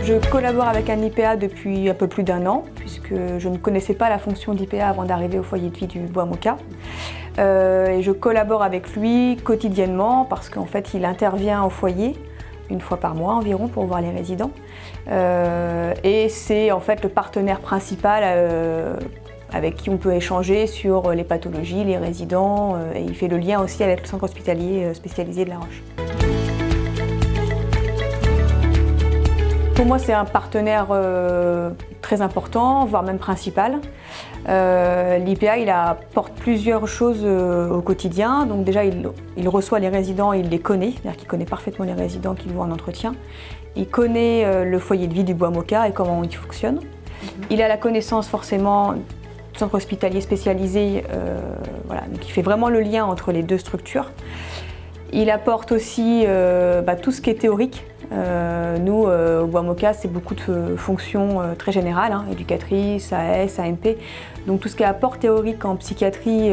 Je collabore avec un IPA depuis un peu plus d'1 an, puisque je ne connaissais pas la fonction d'IPA avant d'arriver au foyer de vie du Bois Moka. Et je collabore avec lui quotidiennement parce qu'en fait il intervient au foyer 1 fois par mois environ pour voir les résidents. Et c'est en fait le partenaire principal avec qui on peut échanger sur les pathologies, les résidents, et il fait le lien aussi avec le centre hospitalier spécialisé de La Roche. Pour moi, c'est un partenaire très important, voire même principal. L'IPA, il apporte plusieurs choses au quotidien. Donc déjà, il reçoit les résidents, il les connaît, c'est-à-dire qu'il connaît parfaitement les résidents qu'il voit en entretien. Il connaît le foyer de vie du Bois Moka et comment il fonctionne. Il a la connaissance forcément du centre hospitalier spécialisé, voilà, donc il fait vraiment le lien entre les deux structures. Il apporte aussi tout ce qui est théorique. Nous, au Bois Moka, c'est beaucoup de fonctions très générales, hein, éducatrice, AS, AMP. Donc tout ce qui est apport théorique en psychiatrie,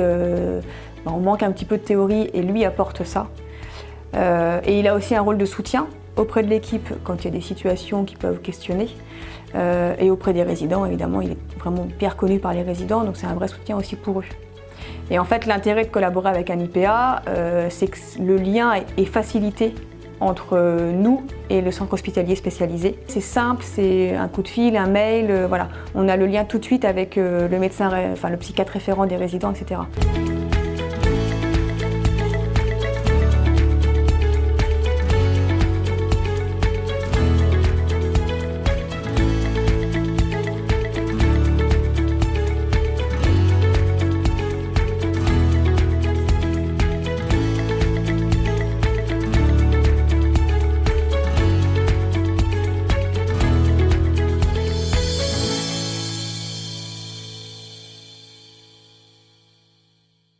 on manque un petit peu de théorie et lui apporte ça. Et il a aussi un rôle de soutien auprès de l'équipe quand il y a des situations qui peuvent questionner. Et auprès des résidents, évidemment, il est vraiment bien reconnu par les résidents, donc c'est un vrai soutien aussi pour eux. Et en fait, l'intérêt de collaborer avec un IPA, c'est que le lien est facilité entre nous et le centre hospitalier spécialisé. C'est simple, c'est un coup de fil, un mail, voilà. On a le lien tout de suite avec le médecin, enfin le psychiatre référent des résidents, etc.